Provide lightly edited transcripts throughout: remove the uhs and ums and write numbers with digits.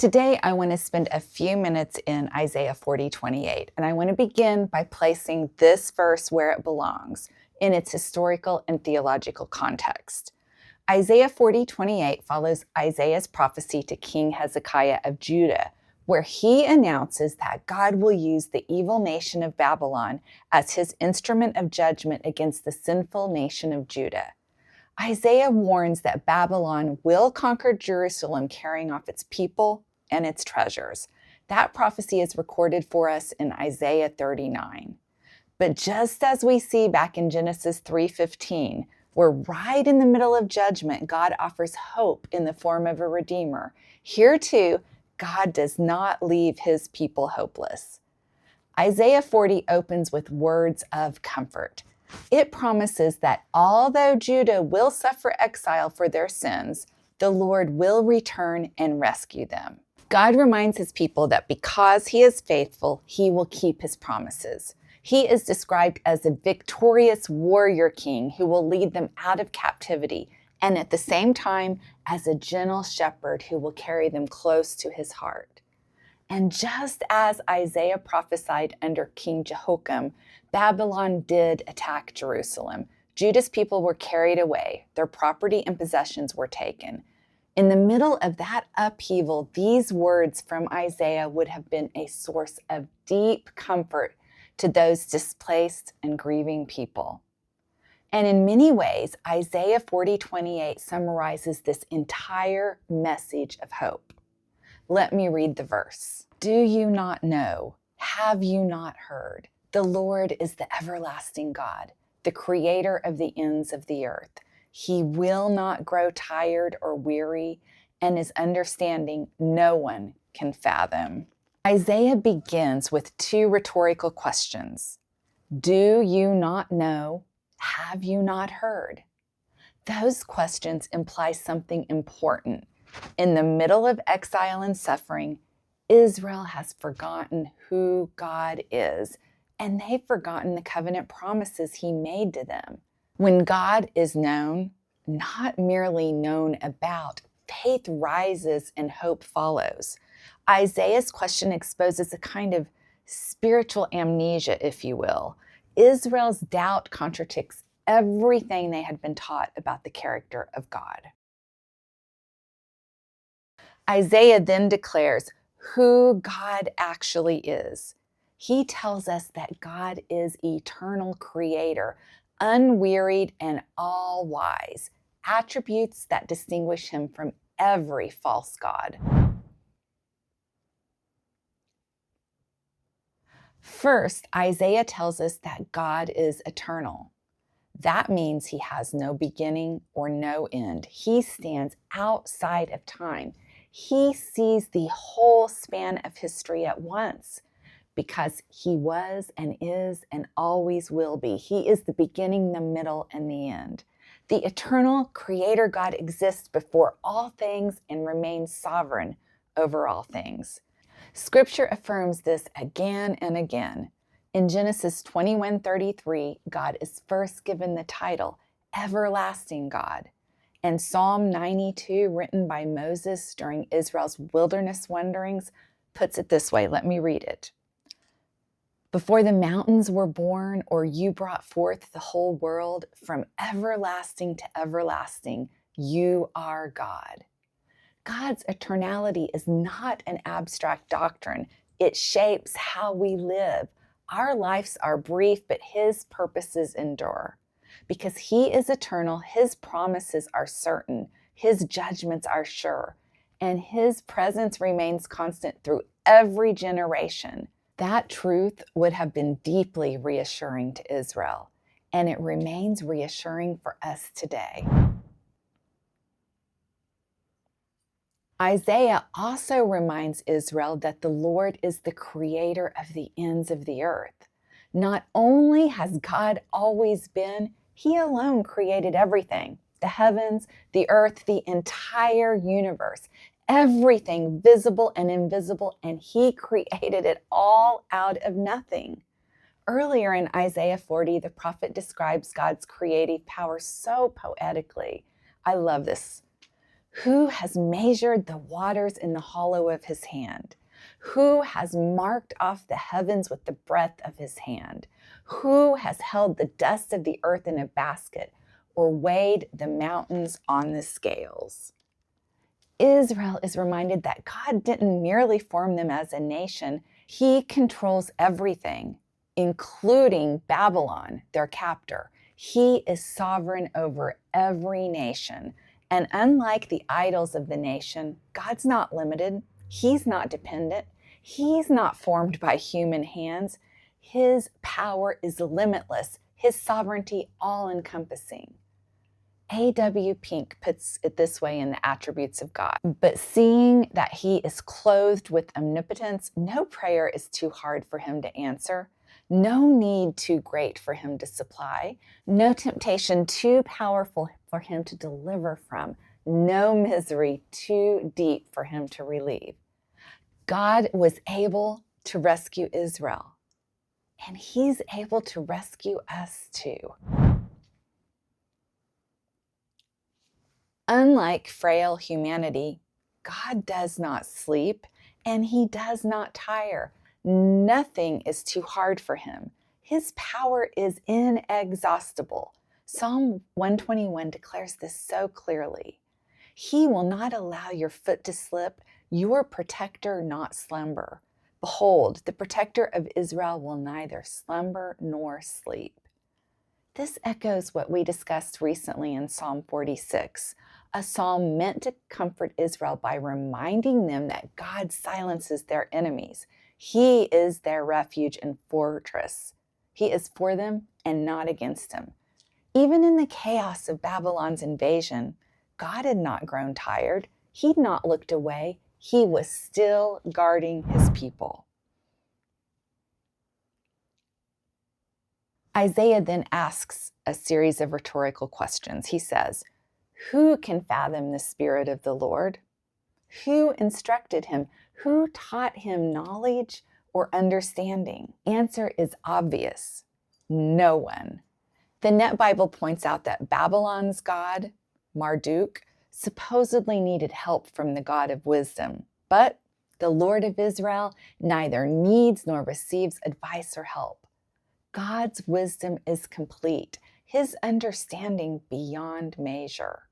Today, I want to spend a few minutes in Isaiah 40:28, and I want to begin by placing this verse where it belongs, in its historical and theological context. Isaiah 40:28 follows Isaiah's prophecy to King Hezekiah of Judah, where he announces that God will use the evil nation of Babylon as his instrument of judgment against the sinful nation of Judah. Isaiah warns that Babylon will conquer Jerusalem, carrying off its people and its treasures. That prophecy is recorded for us in Isaiah 39. But just as we see back in Genesis 3:15, where right in the middle of judgment, God offers hope in the form of a redeemer, here too, God does not leave his people hopeless. Isaiah 40 opens with words of comfort. It promises that although Judah will suffer exile for their sins, the Lord will return and rescue them. God reminds his people that because he is faithful, he will keep his promises. He is described as a victorious warrior king who will lead them out of captivity, and at the same time, as a gentle shepherd who will carry them close to his heart. And just as Isaiah prophesied under King Jehoiakim, Babylon did attack Jerusalem. Judah's people were carried away. Their property and possessions were taken. In the middle of that upheaval, these words from Isaiah would have been a source of deep comfort to those displaced and grieving people. And in many ways, Isaiah 40:28 summarizes this entire message of hope. Let me read the verse. Do you not know? Have you not heard? The Lord is the everlasting God, the creator of the ends of the earth. He will not grow tired or weary, and his understanding no one can fathom. Isaiah begins with two rhetorical questions. Do you not know? Have you not heard? Those questions imply something important. In the middle of exile and suffering, Israel has forgotten who God is, and they've forgotten the covenant promises he made to them. When God is known, not merely known about, faith rises and hope follows. Isaiah's question exposes a kind of spiritual amnesia, if you will. Israel's doubt contradicts everything they had been taught about the character of God. Isaiah then declares who God actually is. He tells us that God is eternal creator, unwearied and all-wise, attributes that distinguish him from every false god. First, Isaiah tells us that God is eternal. That means he has no beginning or no end. He stands outside of time. He sees the whole span of history at once because he was and is and always will be. He is the beginning, the middle, and the end. The eternal creator God exists before all things and remains sovereign over all things. Scripture affirms this again and again. In Genesis 21:33, God is first given the title Everlasting God. And Psalm 92, written by Moses during Israel's wilderness wanderings, puts it this way. Let me read it. Before the mountains were born, or you brought forth the whole world, from everlasting to everlasting, you are God. God's eternality is not an abstract doctrine. It shapes how we live. Our lives are brief, but his purposes endure. Because he is eternal, his promises are certain, his judgments are sure, and his presence remains constant through every generation. That truth would have been deeply reassuring to Israel, and it remains reassuring for us today. Isaiah also reminds Israel that the Lord is the creator of the ends of the earth. Not only has God always been, he alone created everything, the heavens, the earth, the entire universe, everything visible and invisible, and he created it all out of nothing. Earlier in Isaiah 40, the prophet describes God's creative power so poetically. I love this. Who has measured the waters in the hollow of his hand? Who has marked off the heavens with the breadth of his hand? Who has held the dust of the earth in a basket or weighed the mountains on the scales? Israel is reminded that God didn't merely form them as a nation. He controls everything, including Babylon, their captor. He is sovereign over every nation. And unlike the idols of the nation, God's not limited. He's not dependent. He's not formed by human hands. His power is limitless, his sovereignty all-encompassing. A.W. Pink puts it this way in the attributes of God. But seeing that he is clothed with omnipotence, no prayer is too hard for him to answer, no need too great for him to supply, no temptation too powerful for him to deliver from, no misery too deep for him to relieve. God was able to rescue Israel, and he's able to rescue us too. Unlike frail humanity, God does not sleep and he does not tire. Nothing is too hard for him. His power is inexhaustible. Psalm 121 declares this so clearly. He will not allow your foot to slip, your protector not slumber. Behold, the protector of Israel will neither slumber nor sleep. This echoes what we discussed recently in Psalm 46, a psalm meant to comfort Israel by reminding them that God silences their enemies. He is their refuge and fortress. He is for them and not against them. Even in the chaos of Babylon's invasion, God had not grown tired. He'd not looked away. He was still guarding his people. Isaiah then asks a series of rhetorical questions. He says, who can fathom the Spirit of the Lord? Who instructed him? Who taught him knowledge or understanding? Answer is obvious. No one. The Net Bible points out that Babylon's god, Marduk, supposedly needed help from the God of wisdom, but the Lord of Israel neither needs nor receives advice or help. God's wisdom is complete, his understanding beyond measure.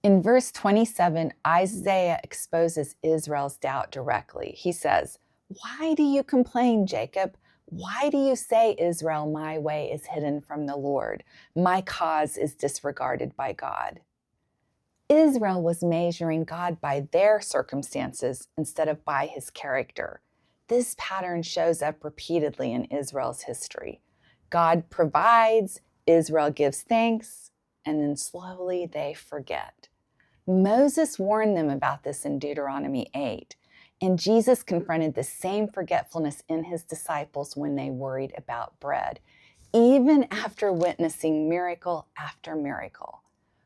In verse 27, Isaiah exposes Israel's doubt directly. He says, why do you complain, Jacob? Why do you say, Israel, my way is hidden from the Lord? My cause is disregarded by God. Israel was measuring God by their circumstances instead of by his character. This pattern shows up repeatedly in Israel's history. God provides, Israel gives thanks, and then slowly they forget. Moses warned them about this in Deuteronomy 8, and Jesus confronted the same forgetfulness in his disciples when they worried about bread, even after witnessing miracle after miracle.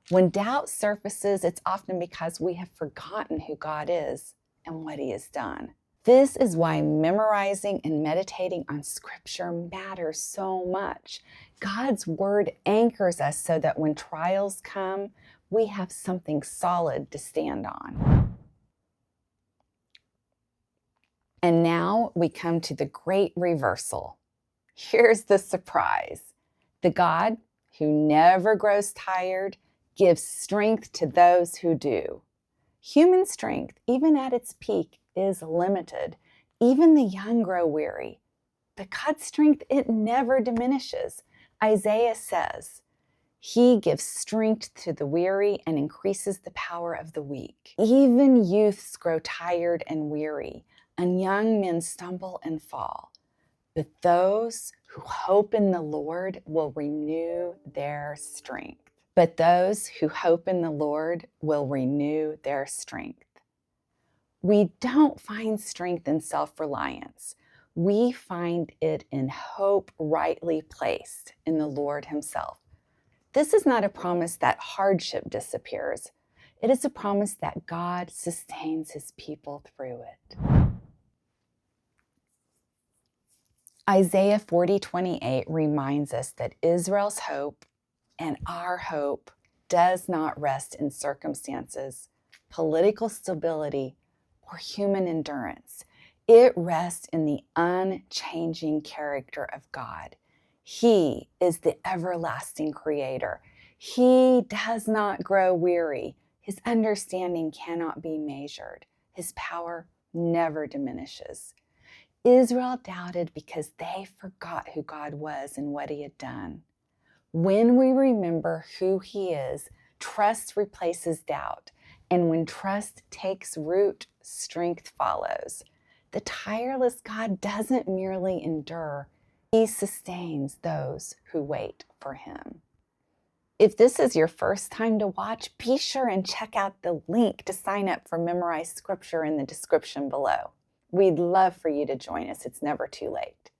When doubt surfaces, it's often because we have forgotten who God is and what he has done. This is why memorizing and meditating on Scripture matters so much. God's word anchors us so that when trials come, we have something solid to stand on. And now we come to the great reversal. Here's the surprise. The God who never grows tired gives strength to those who do. Human strength, even at its peak, is limited. Even the young grow weary. But God's strength, it never diminishes. Isaiah says, he gives strength to the weary and increases the power of the weak. Even youths grow tired and weary, and young men stumble and fall. But those who hope in the Lord will renew their strength. But those who hope in the Lord will renew their strength. We don't find strength in self-reliance. We find it in hope rightly placed in the Lord himself. This is not a promise that hardship disappears. It is a promise that God sustains his people through it. Isaiah 40:28 reminds us that Israel's hope and our hope does not rest in circumstances, political stability, or human endurance. It rests in the unchanging character of God. He is the everlasting creator. He does not grow weary. His understanding cannot be measured. His power never diminishes. Israel doubted because they forgot who God was and what he had done. When we remember who he is, trust replaces doubt. And when trust takes root, strength follows. The tireless God doesn't merely endure, he sustains those who wait for him. If this is your first time to watch, be sure and check out the link to sign up for Memorize Scripture in the description below. We'd love for you to join us. It's never too late.